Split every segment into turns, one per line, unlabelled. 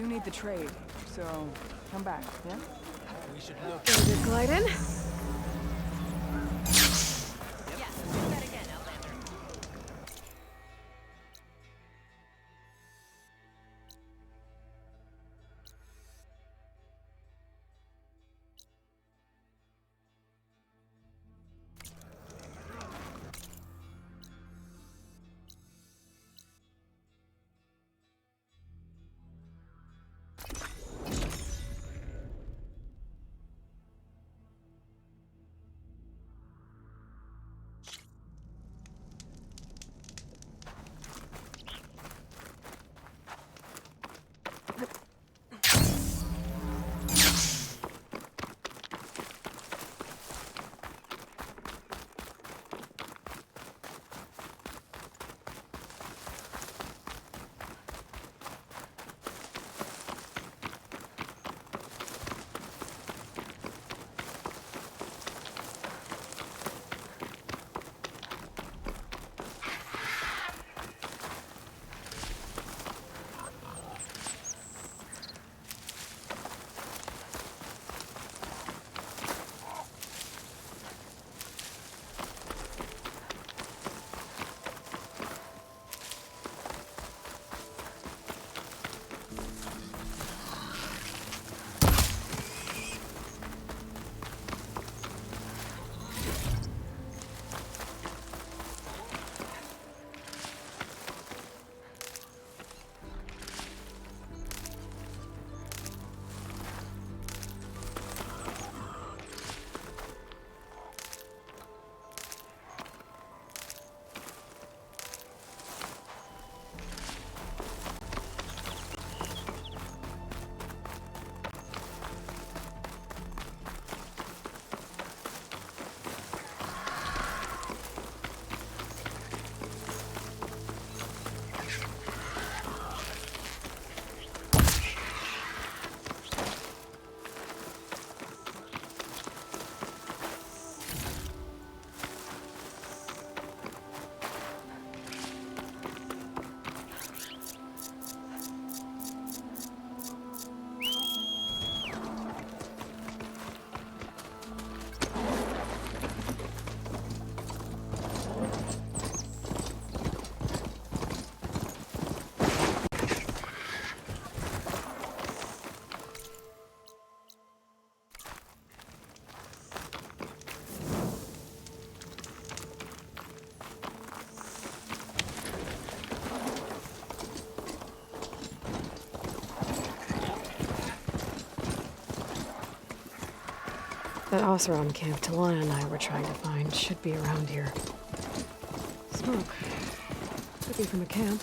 do need the trade, so come back, yeah?
We should look.
Is it gliding?
Yes, do that again, Outlander.
That Oseram camp Talana and I were trying to find should be around here. Smoke. Could be from a camp.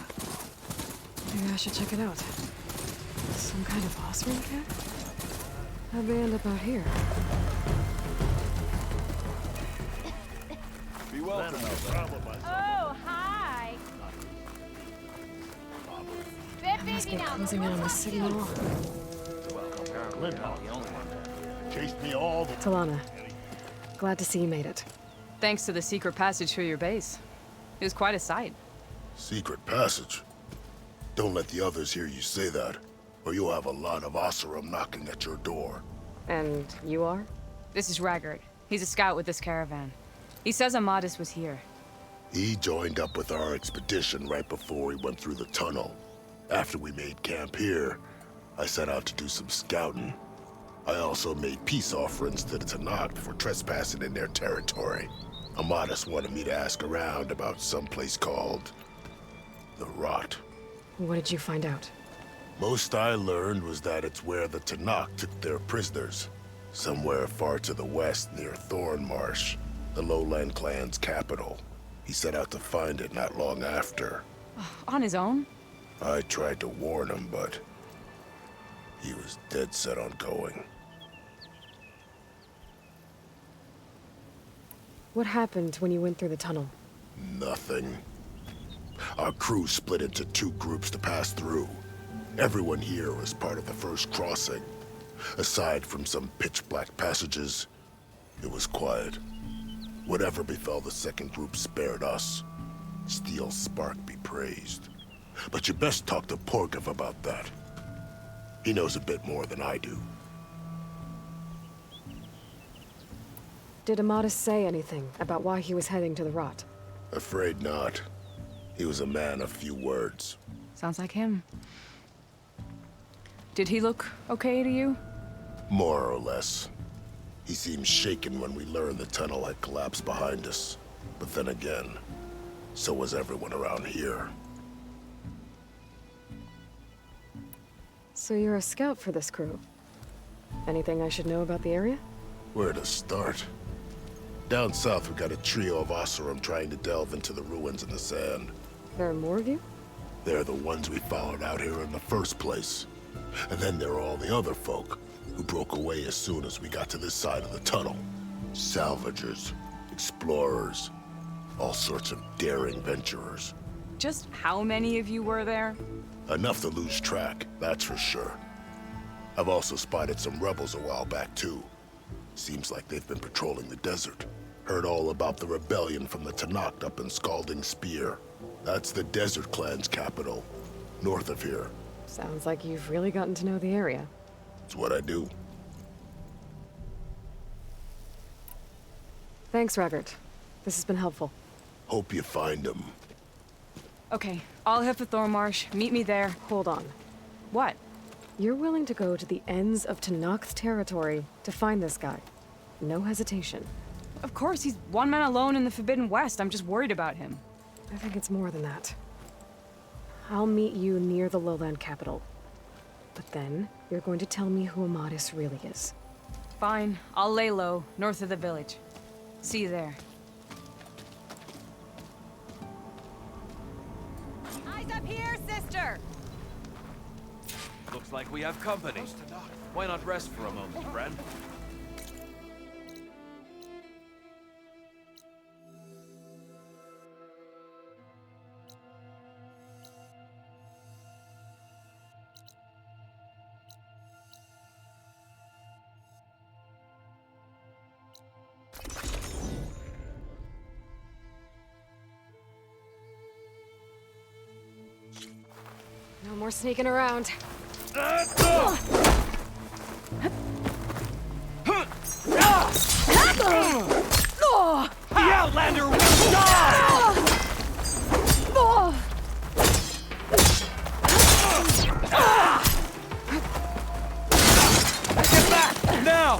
Maybe I should check it out. Some kind of Oseram camp? How'd they end up out here?
Be welcome.
Oh, hi. Bit
I must
busy
be
now.
closing in on the signal.
Chased me all the
Talana, glad to see you made it.
Thanks to the secret passage through your base. It was quite a sight.
secret passage. Don't let the others hear you say that, or you'll have a lot of Oseram knocking at your door.
And you are?
This is Raggard. He's a scout with this caravan. He says Amadis was here.
He joined up with our expedition right before he went through the tunnel. After we made camp here, I set out to do some scouting. I also made peace offerings to the Tanakh for trespassing in their territory. Amadis wanted me to ask around about some place called the Rot.
What did you find out?
Most I learned was that it's where the Tanakh took their prisoners. Somewhere far to the west near Thornmarsh, the Lowland clan's capital. He set out to find it not long after.
On his own?
I tried to warn him, but he was dead set on going.
What happened when you went through the tunnel?
Nothing. Our crew split into two groups to pass through. Everyone here was part of the first crossing. Aside from some pitch-black passages, it was quiet. Whatever befell the second group spared us. Steel Spark be praised. But you best talk to Porgov about that. He knows a bit more than I do.
Did Amadis say anything about why he was heading to the rot?
Afraid not. He was a man of few words.
Sounds like him. Did he look okay to you?
More or less. He seemed shaken when we learned the tunnel had collapsed behind us. But then again, so was everyone around here.
So you're a scout for this crew. Anything I should know about the area?
Where to start? Down south, we got a trio of Oseram trying to delve into the ruins in the sand.
There are more of you?
They're the ones we followed out here in the first place. And then there are all the other folk, who broke away as soon as we got to this side of the tunnel. Salvagers, explorers, all sorts of daring venturers.
Just how many of you were there?
Enough to lose track, that's for sure. I've also spotted some rebels a while back, too. Seems like they've been patrolling the desert. Heard all about the rebellion from the Tanakh up in Scalding Spear. That's the Desert Clan's capital, north of here.
Sounds like you've really gotten to know the area.
It's what I do.
Thanks, Raggart. This has been helpful.
Hope you find them.
Okay, I'll head for Thormarsh. Meet me there.
Hold on.
What?
You're willing to go to the ends of Tanakh's territory to find this guy. No hesitation.
Of course, he's one man alone in the Forbidden West. I'm just worried about him.
I think it's more than that. I'll meet you near the lowland capital. But then, you're going to tell me who Amadis really is.
Fine, I'll lay low, north of the village. See you there.
Eyes up here, sister!
Looks like we have company. Why not rest for a moment, friend?
No more sneaking around.
The Outlander will die! Get back! Now!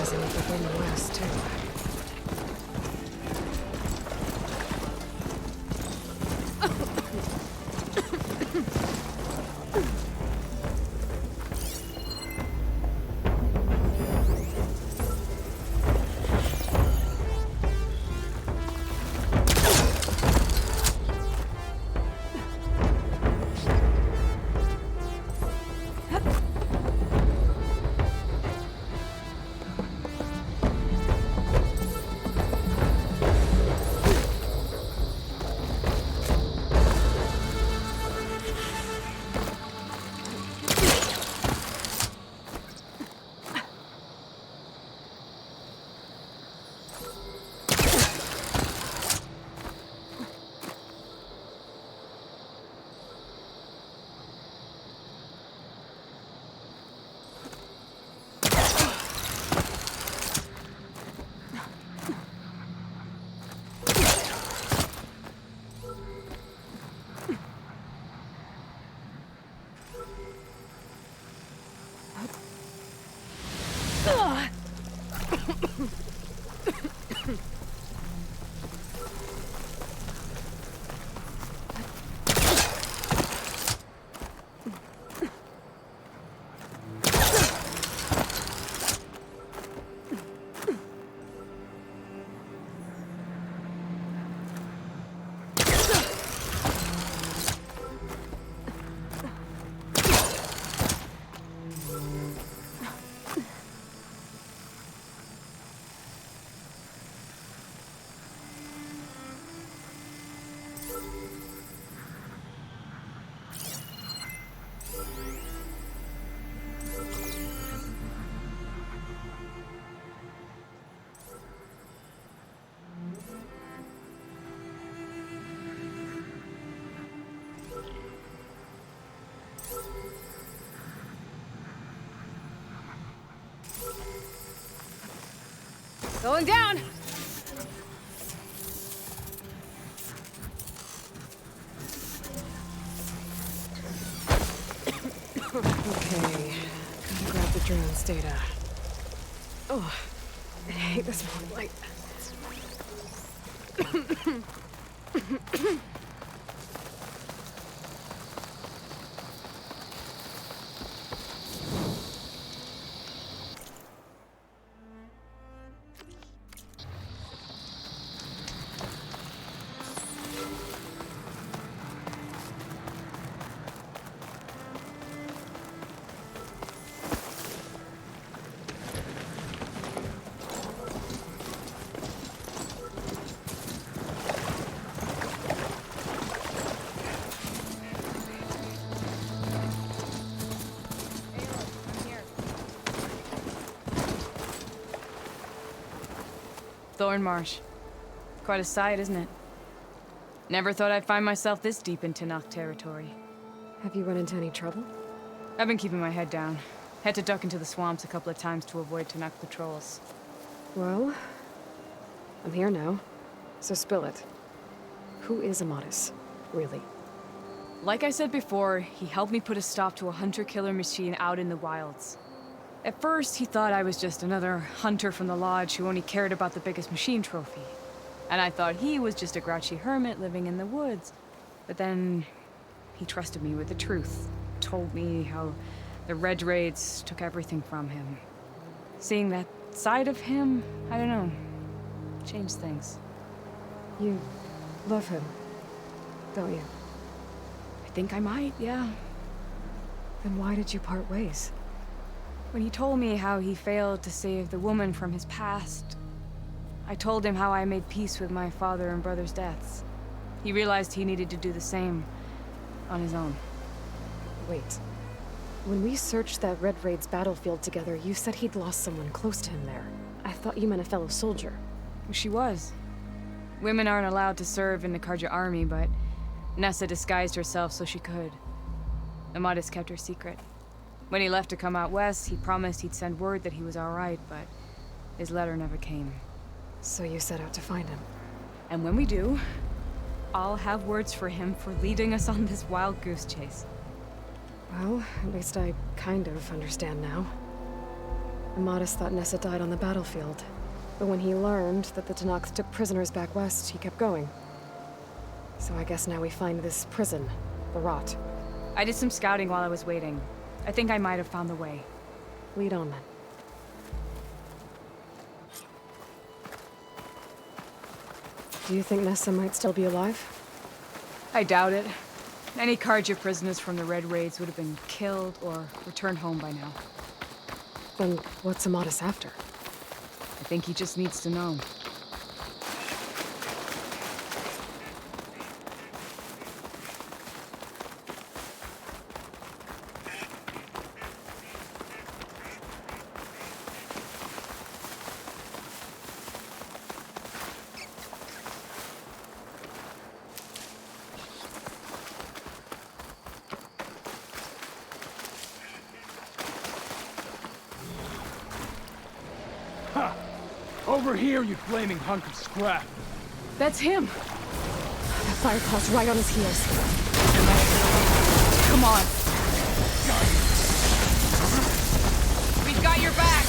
rising with the wind west, too.
Going down!
Okay, gotta grab the drone's data. Oh, I hate this one light.
Thorn Marsh. Quite a sight, isn't it? Never thought I'd find myself this deep in Tanakh territory.
Have you run into any trouble?
I've been keeping my head down. Had to duck into the swamps a couple of times to avoid Tanakh patrols.
Well, I'm here now, so spill it. Who is Amadis, really?
Like I said before, he helped me put a stop to a hunter-killer machine out in the wilds. At first, he thought I was just another hunter from the lodge who only cared about the biggest machine trophy. And I thought he was just a grouchy hermit living in the woods. But then, he trusted me with the truth. Told me how the Red Raids took everything from him. Seeing that side of him, I don't know, changed things.
You love him, don't you?
I think I might, yeah.
Then why did you part ways?
When he told me how he failed to save the woman from his past, I told him how I made peace with my father and brother's deaths. He realized he needed to do the same on his own.
Wait. When we searched that Red Raid's battlefield together, you said he'd lost someone close to him there. I thought you meant a fellow soldier.
She was. Women aren't allowed to serve in the Karja army, but Nessa disguised herself so she could. Amadis kept her secret. When he left to come out west, he promised he'd send word that he was all right, but his letter never came.
So you set out to find him.
And when we do, I'll have words for him for leading us on this wild goose chase.
Well, at least I kind of understand now. Amadis thought Nessa died on the battlefield. But when he learned that the Tanakh took prisoners back west, he kept going. So I guess now we find this prison, the Rot.
I did some scouting while I was waiting. I think I might have found the way.
Lead on then. Do you think Nessa might still be alive?
I doubt it. Any Karja prisoners from the Red Raids would have been killed or returned home by now.
Then what's Amadis after?
I think he just needs to know.
Over here, you flaming hunk of scrap!
That's him!
That Fireclaw's right on his heels.
Come on! We've got your back!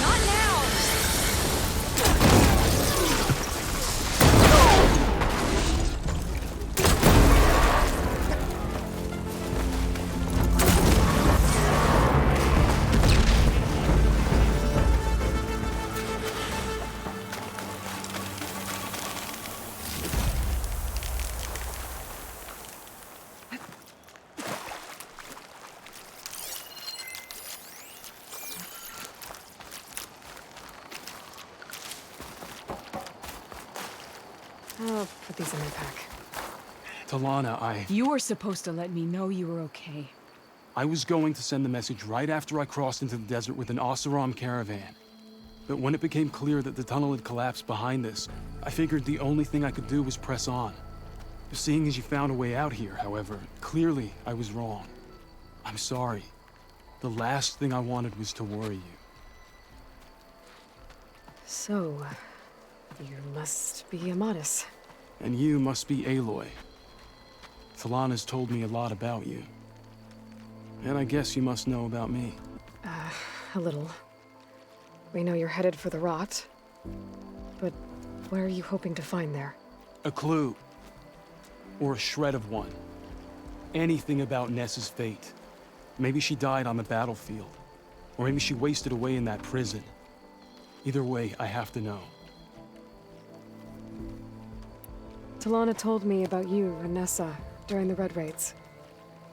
Not now!
I'll put these in my pack.
Talana,
You were supposed to let me know you were okay.
I was going to send the message right after I crossed into the desert with an Oseram caravan. But when it became clear that the tunnel had collapsed behind us, I figured the only thing I could do was press on. Seeing as you found a way out here, however, clearly I was wrong. I'm sorry. The last thing I wanted was to worry you.
So, you must be Amadis.
And you must be Aloy. Talana's told me a lot about you. And I guess you must know about me.
A little. We know you're headed for the Rot. But what are you hoping to find there?
A clue. Or a shred of one. Anything about Nessa's fate. Maybe she died on the battlefield. Or maybe she wasted away in that prison. Either way, I have to know.
Talana told me about you and Nessa during the Red Raids.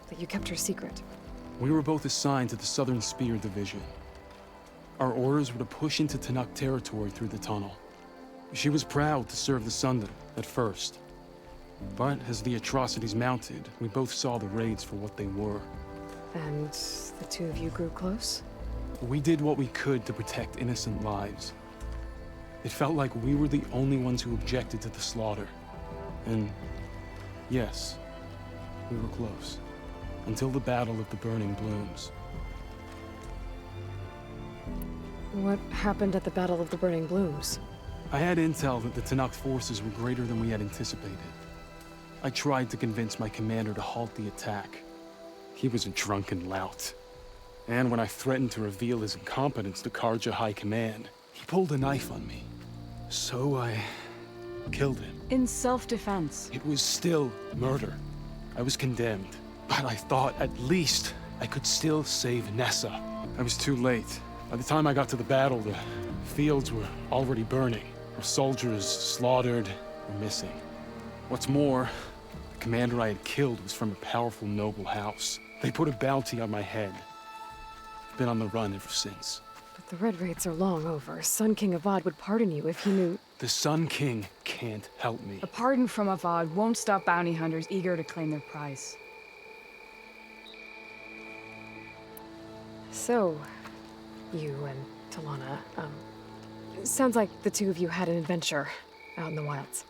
That you kept her secret.
We were both assigned to the Southern Spear Division. Our orders were to push into Tanakh territory through the tunnel. She was proud to serve the Sundan at first. But as the atrocities mounted, we both saw the raids for what they were.
And the two of you grew close?
We did what we could to protect innocent lives. It felt like we were the only ones who objected to the slaughter. And yes, we were close. Until the Battle of the Burning Blooms.
What happened at the Battle of the Burning Blooms?
I had intel that the Tanakh forces were greater than we had anticipated. I tried to convince my commander to halt the attack. He was a drunken lout. And when I threatened to reveal his incompetence to Karja High Command, he pulled a knife on me. So I killed him.
In self-defense.
It was still murder. I was condemned. But I thought at least I could still save Nessa. I was too late. By the time I got to the battle, the fields were already burning. Our soldiers slaughtered or missing. What's more, the commander I had killed was from a powerful noble house. They put a bounty on my head. I've been on the run ever since.
But the Red Raids are long over. Sun King Avad would pardon you if he knew...
The Sun King can't help me.
A pardon from Avad won't stop bounty hunters eager to claim their prize.
So, you and Talana, sounds like the two of you had an adventure out in the wilds.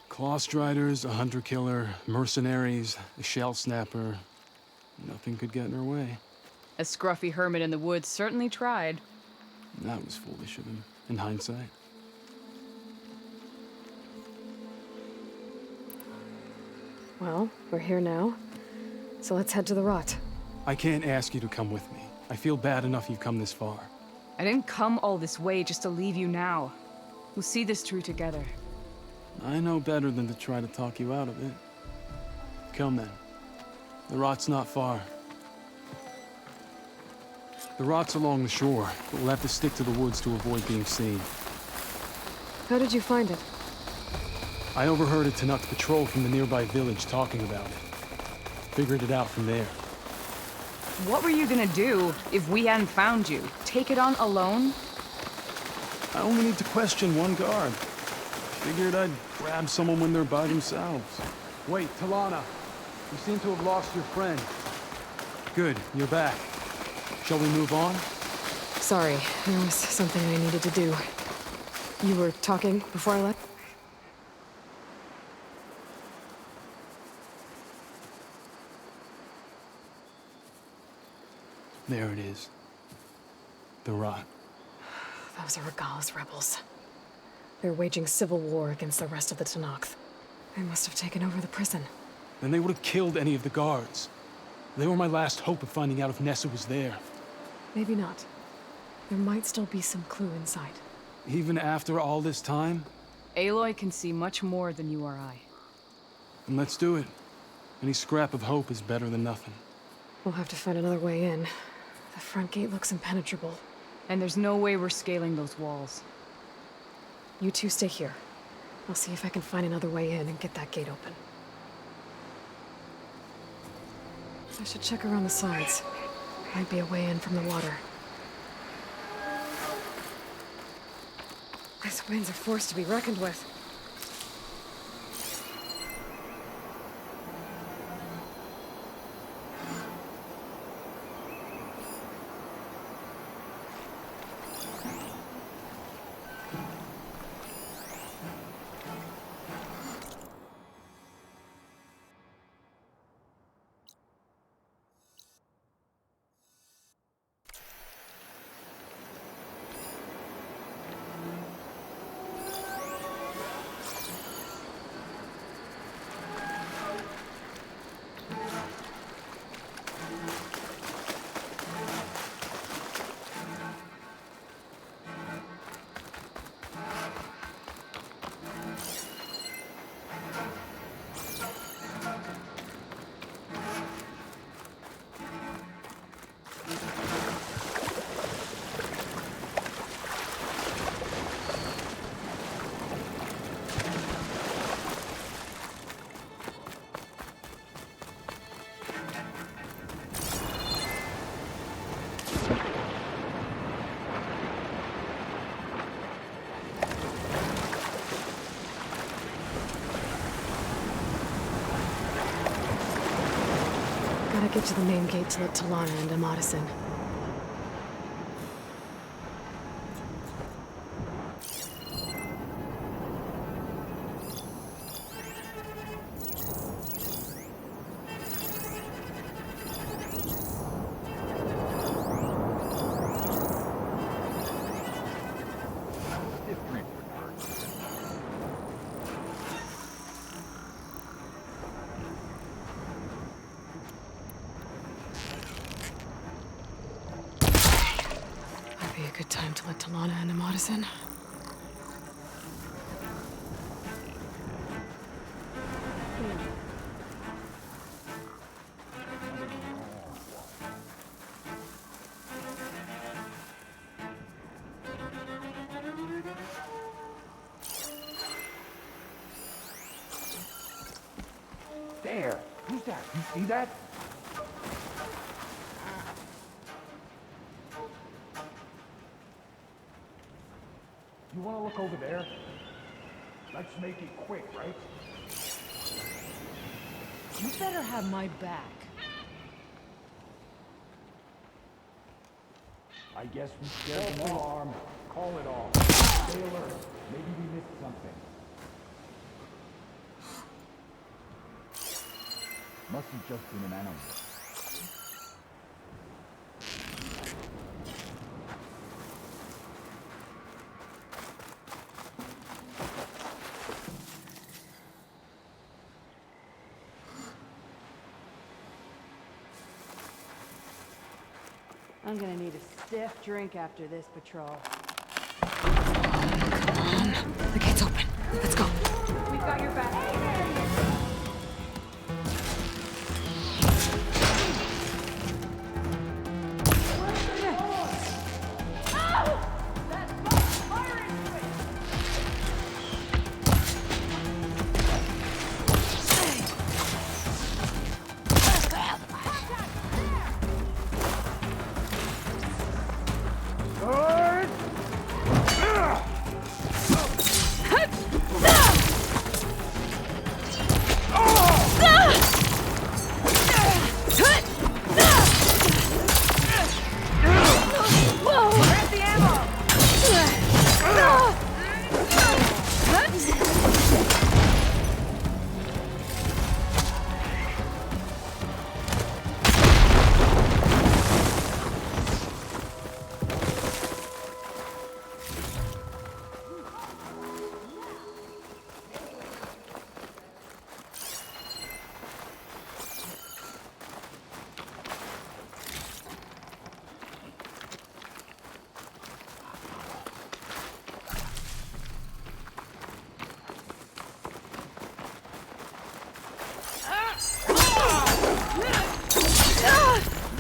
Clawstriders, a hunter-killer, mercenaries, a shell snapper. Nothing could get in her way.
A scruffy hermit in the woods certainly tried.
That was foolish of him, in hindsight.
Well, we're here now, so let's head to the Rot.
I can't ask you to come with me. I feel bad enough you've come this far.
I didn't come all this way just to leave you now. We'll see this through together.
I know better than to try to talk you out of it. Come then. The rot's not far. The rot's along the shore, but we'll have to stick to the woods to avoid being seen.
How did you find it?
I overheard a Tanakh patrol from the nearby village talking about it. Figured it out from there.
What were you gonna do if we hadn't found you? Take it on alone?
I only need to question one guard. Figured I'd grab someone when they're by themselves. Wait, Talana. You seem to have lost your friend. Good, you're back. Shall we move on?
Sorry, there was something I needed to do. You were talking before I left?
There it is. The rot.
Those are Regal's rebels. They're waging civil war against the rest of the Tanakh. They must have taken over the prison.
Then they would have killed any of the guards. They were my last hope of finding out if Nessa was there.
Maybe not. There might still be some clue inside.
Even after all this time?
Aloy can see much more than you or I.
Then let's do it. Any scrap of hope is better than nothing.
We'll have to find another way in. The front gate looks impenetrable.
And there's no way we're scaling those walls.
You two stay here. I'll see if I can find another way in and get that gate open. I should check around the sides. Might be a way in from the water. These winds are forced to be reckoned with. Gotta get to the main gate to let Talana and Amadison. Be a good time to let Talana and Amadison.
There! Who's that? You see that? You want to look over there? Let's make it quick, right?
You better have my back.
I guess we scared them alarm. Call it off. Stay alert. Maybe we missed something. Must have just been an animal.
I'm gonna need a stiff drink after this patrol.
The gate's open. Let's go.
We've got your back.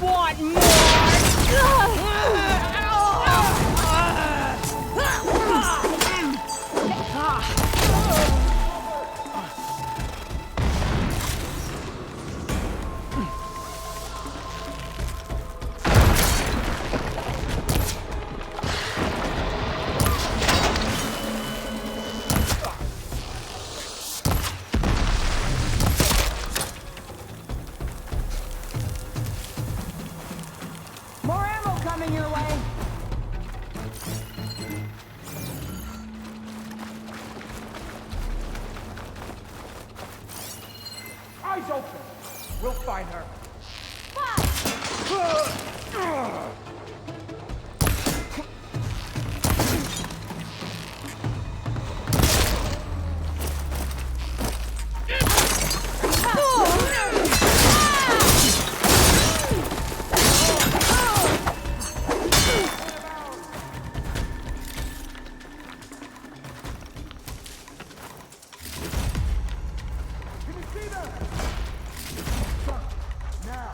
Want more? More ammo coming your way.
Eyes open! We'll find her. Can you see them? Now.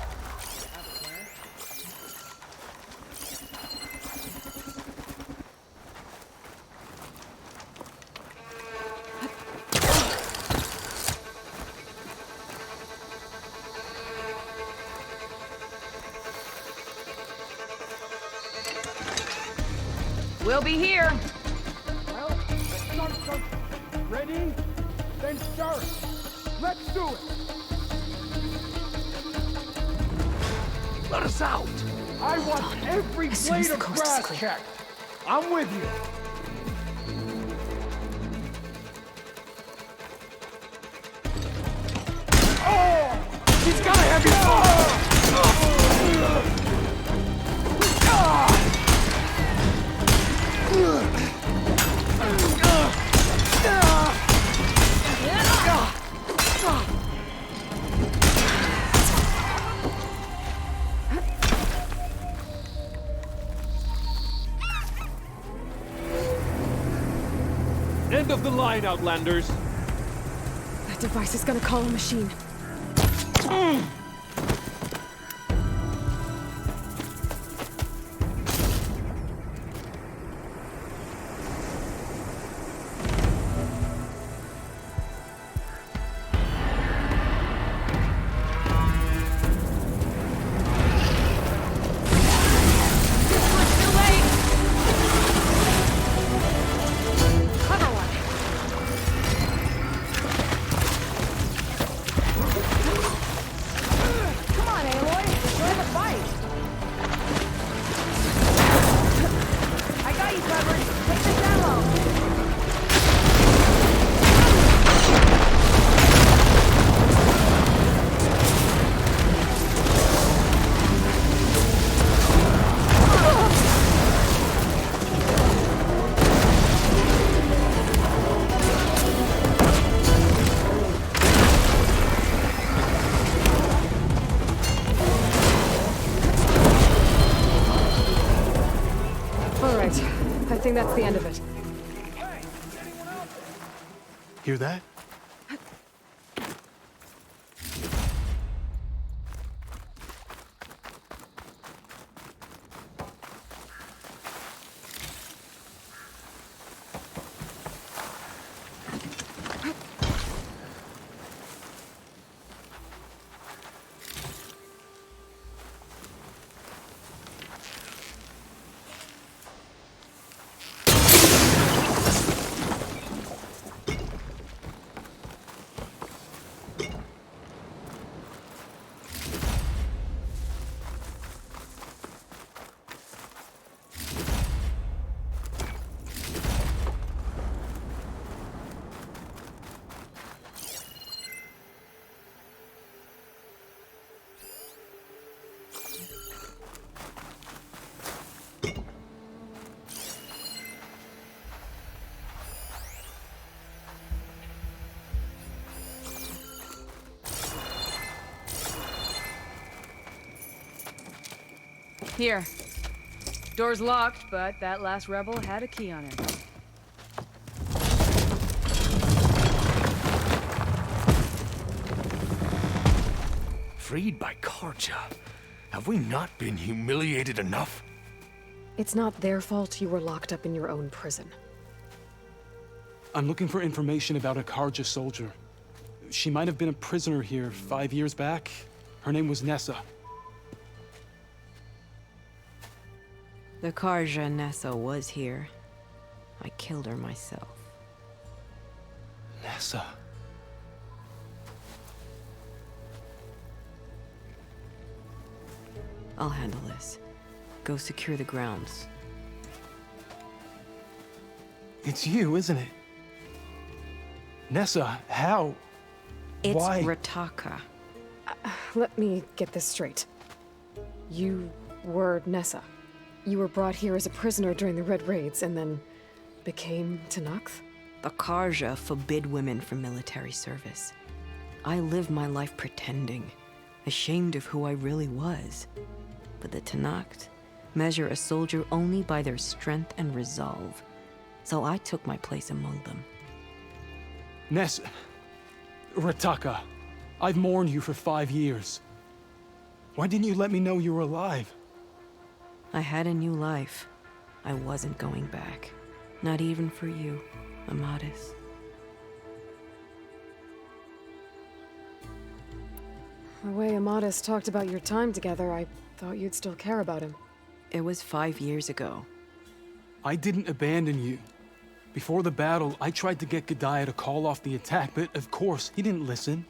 We'll be here.
Well, let's start something. Ready? Then start. Let's do it.
Let us out!
I want every
As soon as
blade
the
of
coast is
grass
clear.
checked. I'm with you. Oh! He's got a heavy...
End of the line, Outlanders!
That device is gonna call a machine. guessing that's the end of it.
Hear that?
Here. Door's locked, but that last rebel had a key on it.
Freed by Karja. Have we not been humiliated enough?
It's not their fault you were locked up in your own prison.
I'm looking for information about a Karja soldier. She might have been a prisoner here 5 years back. Her name was Nessa.
The Karja Nessa was here. I killed her myself.
Nessa.
I'll handle this. Go secure the grounds.
It's you, isn't it? Nessa, how?
It's
Why?
Rataka.
Let me get this straight. You were Nessa. You were brought here as a prisoner during the Red Raids and then became Tenakth?
The Karja forbid women from military service. I lived my life pretending, ashamed of who I really was. But the Tenakth measure a soldier only by their strength and resolve. So I took my place among them.
Nessa. Rataka. I've mourned you for 5 years. Why didn't you let me know you were alive?
I had a new life. I wasn't going back. Not even for you, Amadis.
The way Amadis talked about your time together, I thought you'd still care about him.
It was 5 years ago.
I didn't abandon you. Before the battle, I tried to get G'daiah to call off the attack, but of course, he didn't listen.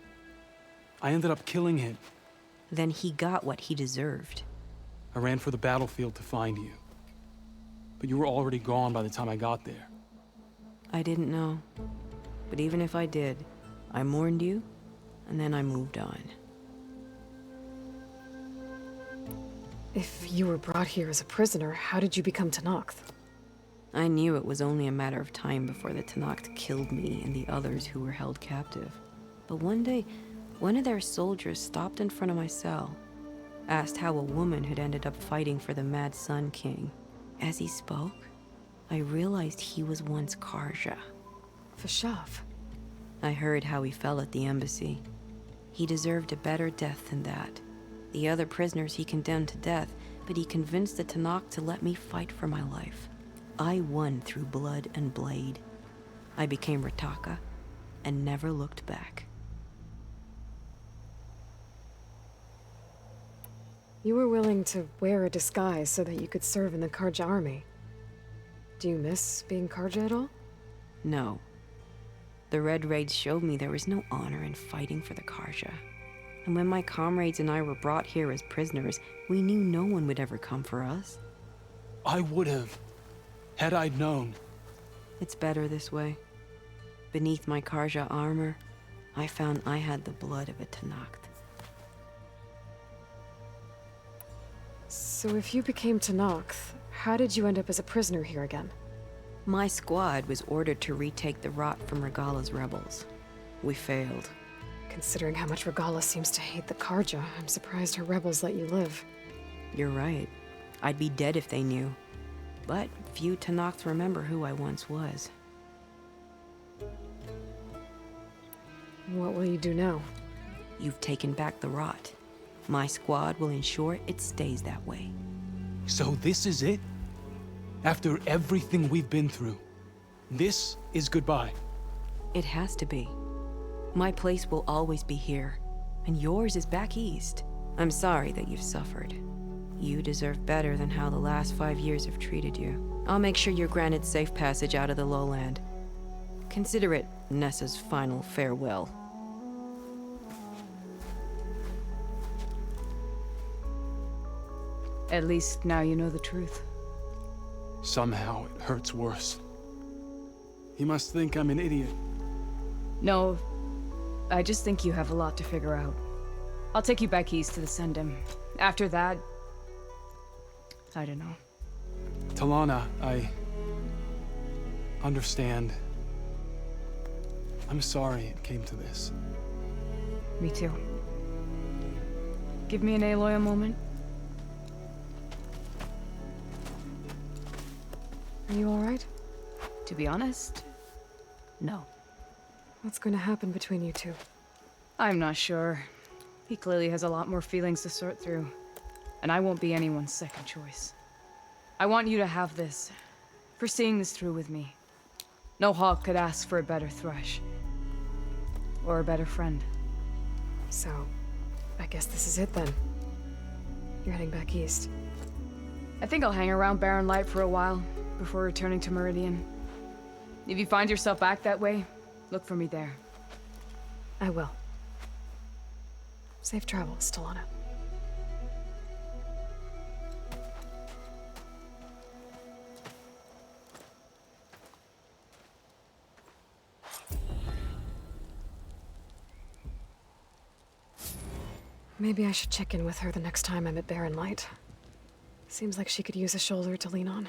I ended up killing him.
Then he got what he deserved.
I ran for the battlefield to find you. But you were already gone by the time I got there.
I didn't know. But even if I did, I mourned you, and then I moved on.
If you were brought here as a prisoner, how did you become Tenakth?
I knew it was only a matter of time before the Tenakth killed me and the others who were held captive. But one day, one of their soldiers stopped in front of my cell, asked how a woman had ended up fighting for the Mad Sun King. As he spoke, I realized he was once Karja.
Vashav.
I heard how he fell at the embassy. He deserved a better death than that. The other prisoners he condemned to death, but he convinced the Tenakth to let me fight for my life. I won through blood and blade. I became Rataka and never looked back.
You were willing to wear a disguise so that you could serve in the Karja army. Do you miss being Karja at all?
No. The Red Raids showed me there was no honor in fighting for the Karja. And when my comrades and I were brought here as prisoners, we knew no one would ever come for us.
I would have, had I known.
It's better this way. Beneath my Karja armor, I found I had the blood of a Tenakth.
So if you became Tenakth, how did you end up as a prisoner here again?
My squad was ordered to retake the Rot from Regala's rebels. We failed.
Considering how much Regala seems to hate the Karja, I'm surprised her rebels let you live.
You're right. I'd be dead if they knew. But few Tanakhs remember who I once was.
What will you do now?
You've taken back the rot. My squad will ensure it stays that way.
So this is it? After everything we've been through, this is goodbye.
It has to be. My place will always be here, and yours is back east. I'm sorry that you've suffered. You deserve better than how the last 5 years have treated you. I'll make sure you're granted safe passage out of the lowland. Consider it Nessa's final farewell.
At least now you know the truth.
Somehow it hurts worse. He must think I'm an idiot.
No, I just think you have a lot to figure out. I'll take you back east to the Sendem. After that, I don't know.
Talana, I understand. I'm sorry it came to this.
Me too. Give me an Aloy'a moment.
Are you all right?
To be honest, no.
What's going to happen between you two?
I'm not sure. He clearly has a lot more feelings to sort through, and I won't be anyone's second choice. I want you to have this, for seeing this through with me. No hawk could ask for a better thrush. Or a better friend.
So, I guess this is it then. You're heading back east.
I think I'll hang around Barren Light for a while, before returning to Meridian. If you find yourself back that way, look for me there.
I will. Safe travels, Talana. Maybe I should check in with her the next time I'm at Barren Light. Seems like she could use a shoulder to lean on.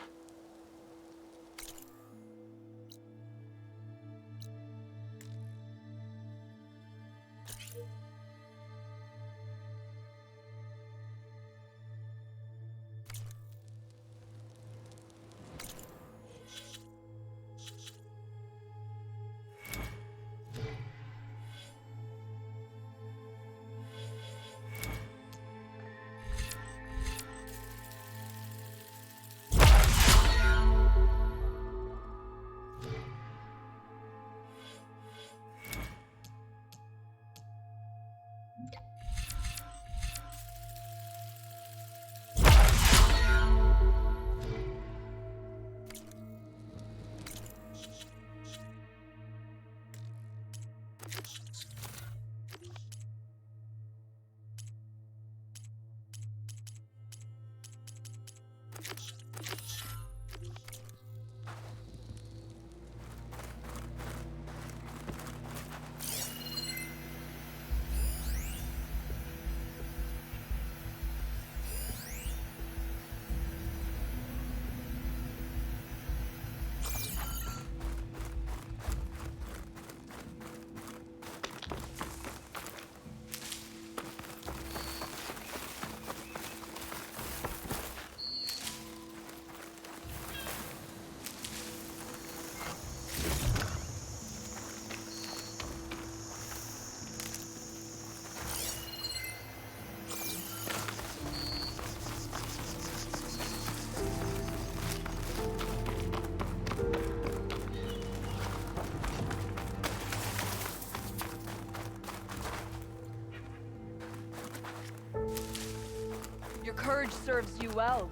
Your courage serves you well.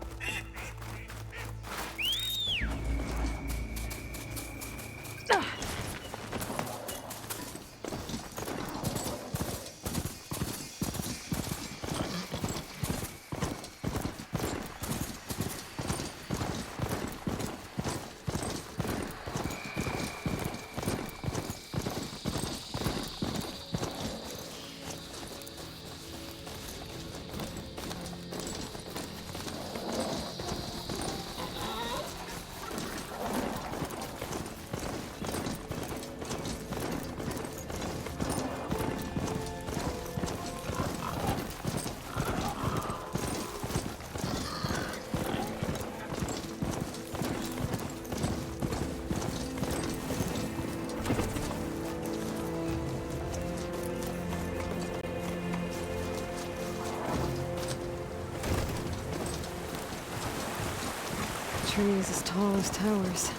trees as tall as towers.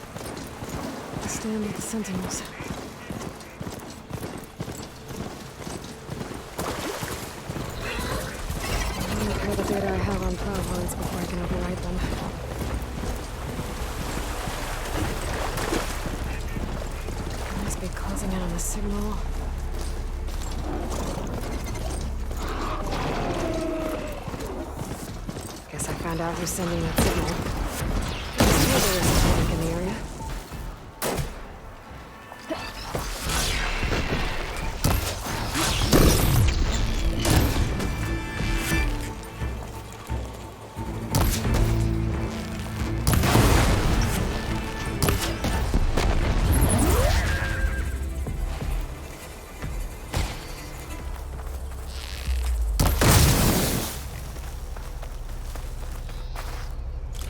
I stand with the sentinels. I'll repair the data I have on plowboards before I can overwrite them. I must be closing in on the signal. Guess I found out who's sending that signal. There's two others in the area.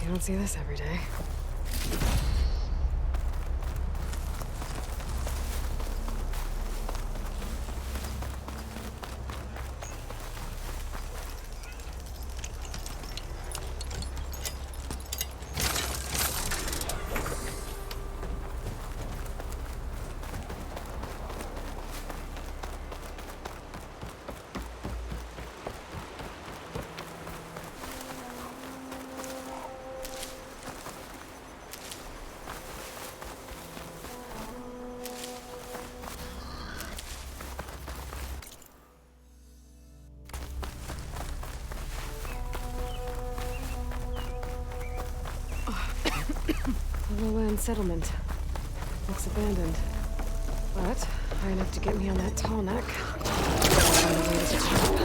You don't see this every day. A lowland settlement. Looks abandoned. But high enough to get me on that tall neck. Find a way to the top.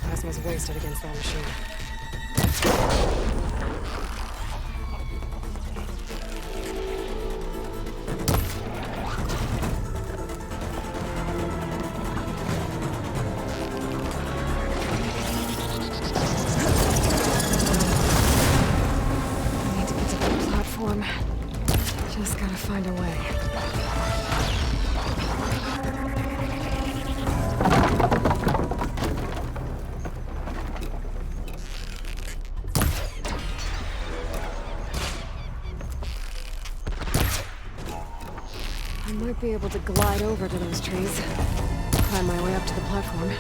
Plasma's wasted against that machine. I need to get to that platform. Just gotta find a way. I might be able to glide over to those trees. Climb my way up to the platform.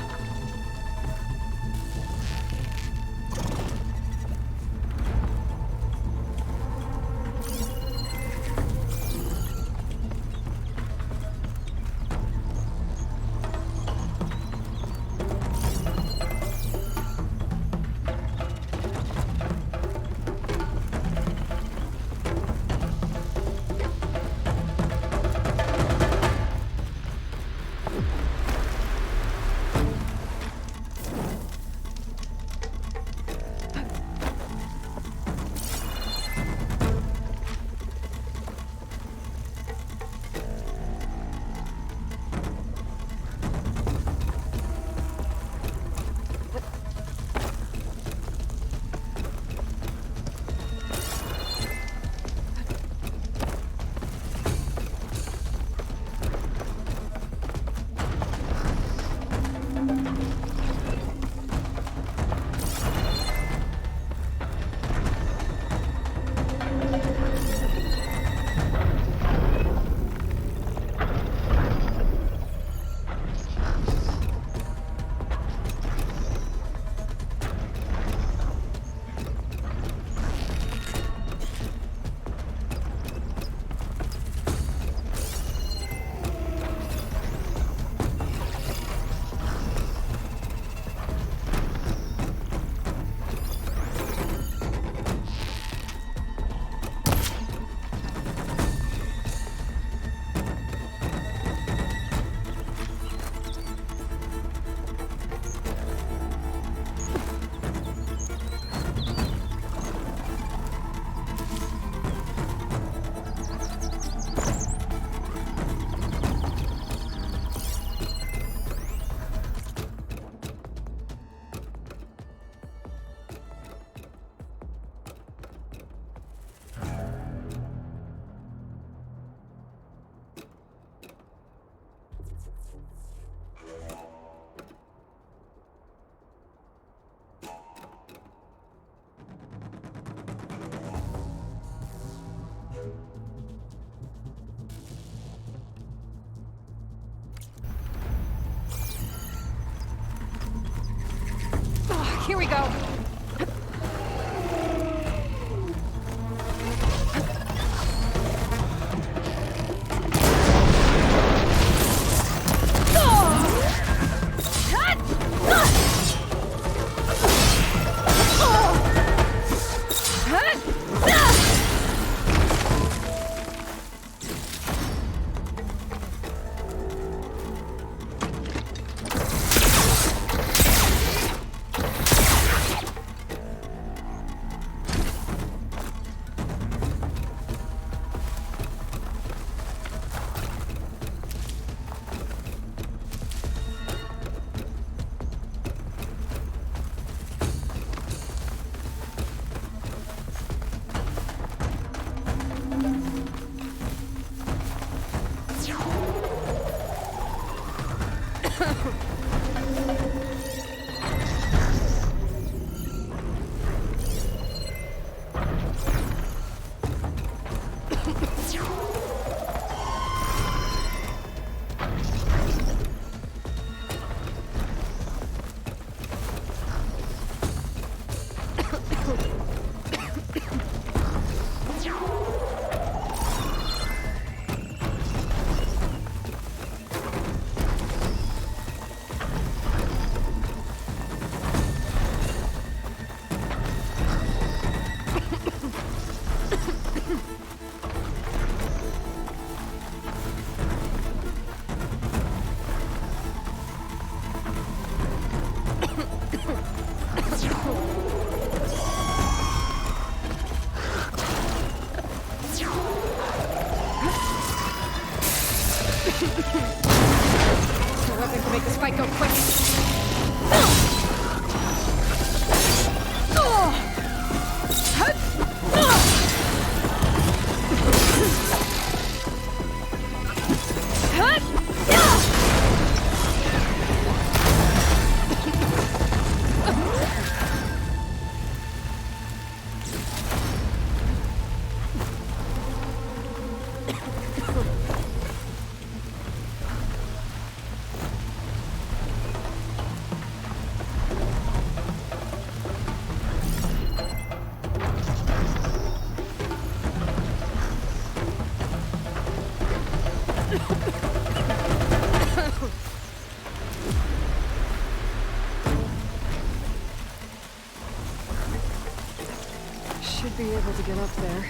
Here we go. No weapon can make this fight go quick.
Should be able to get up there.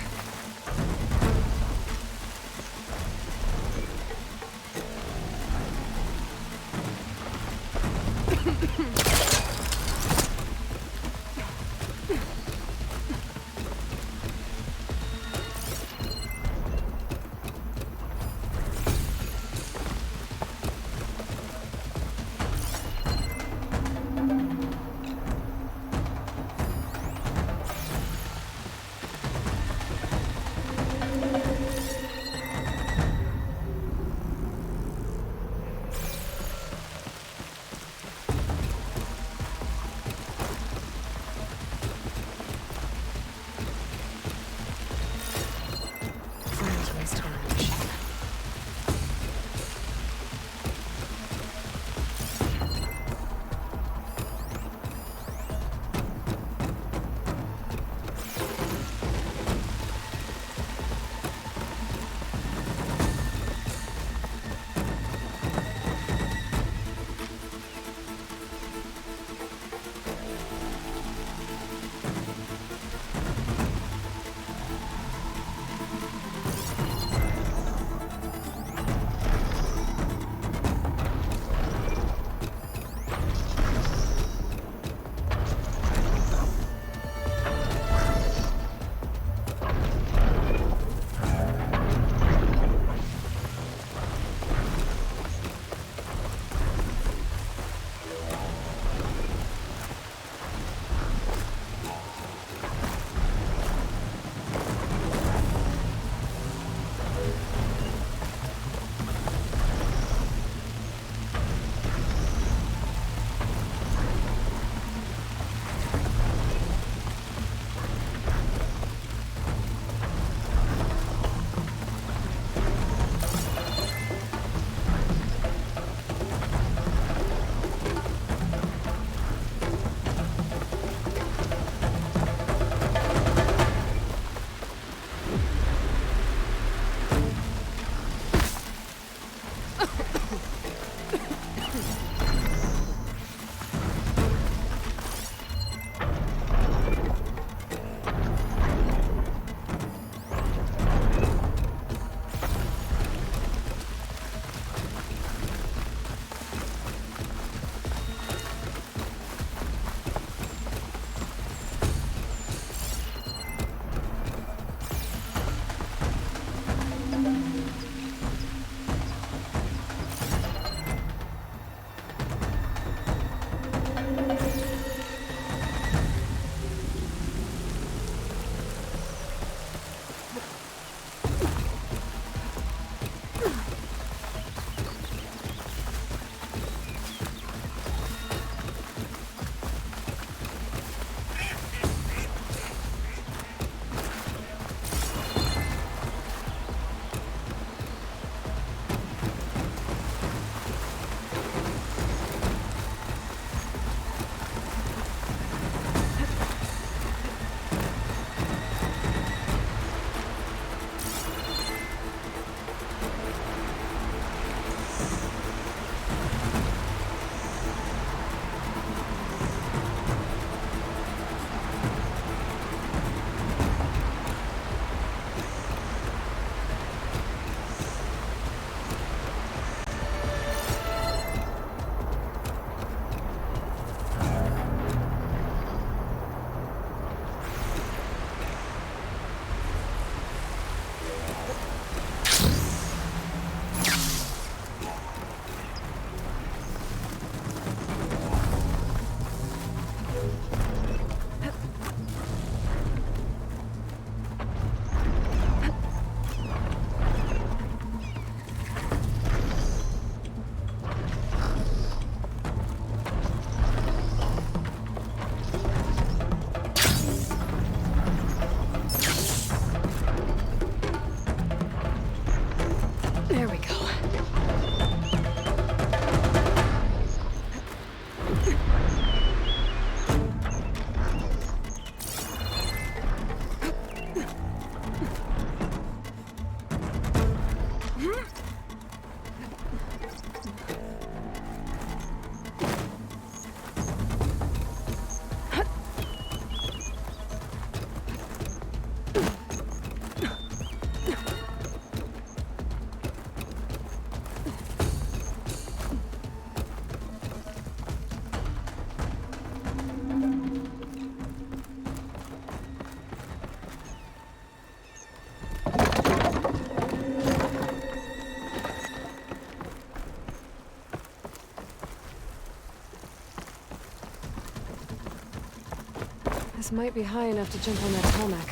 This might be high enough to jump on that tarmac.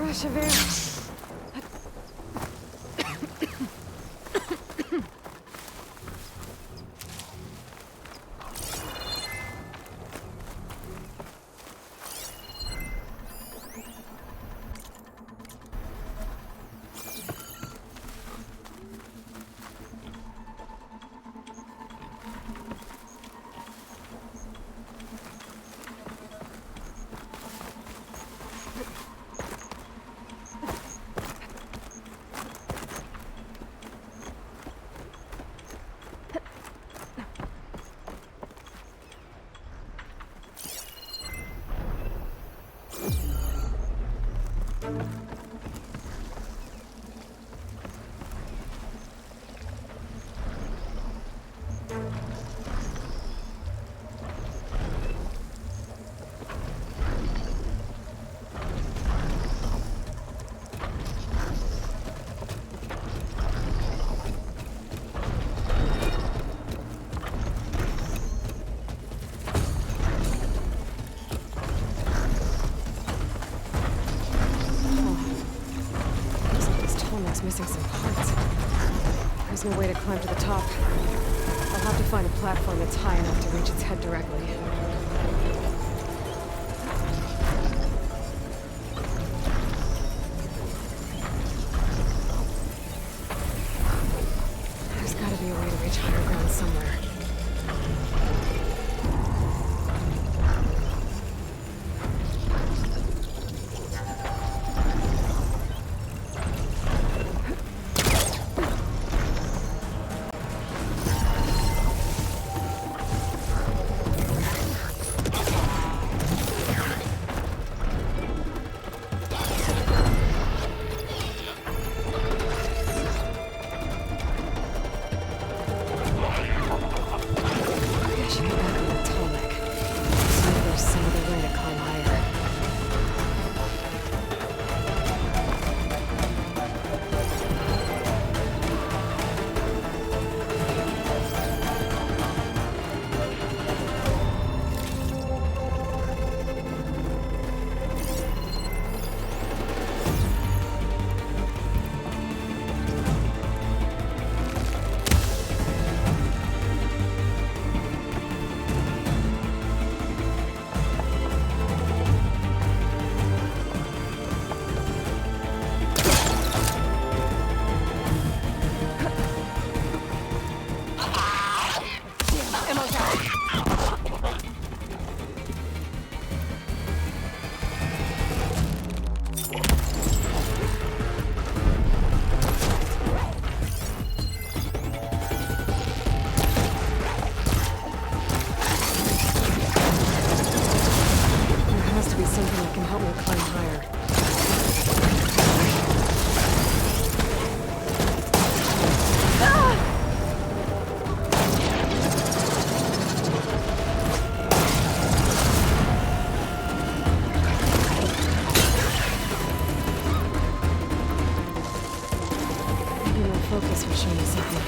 Perseverance. Missing some parts. There's no way to climb to the top. I'll have to find a platform that's high enough to reach its head directly. There's gotta be a way to reach higher ground somewhere. help me climb higher. Maybe my focus will show me something.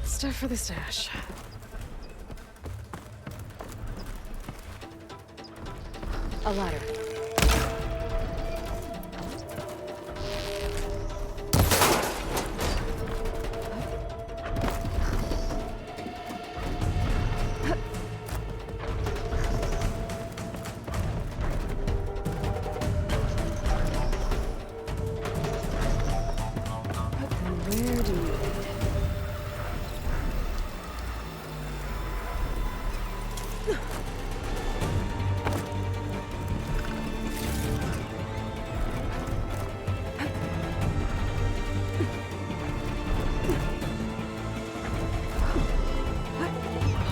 Stuff for the stash. A ladder. Where do you...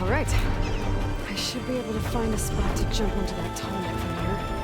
All right. I should be able to find a spot to jump onto that tall neck from here.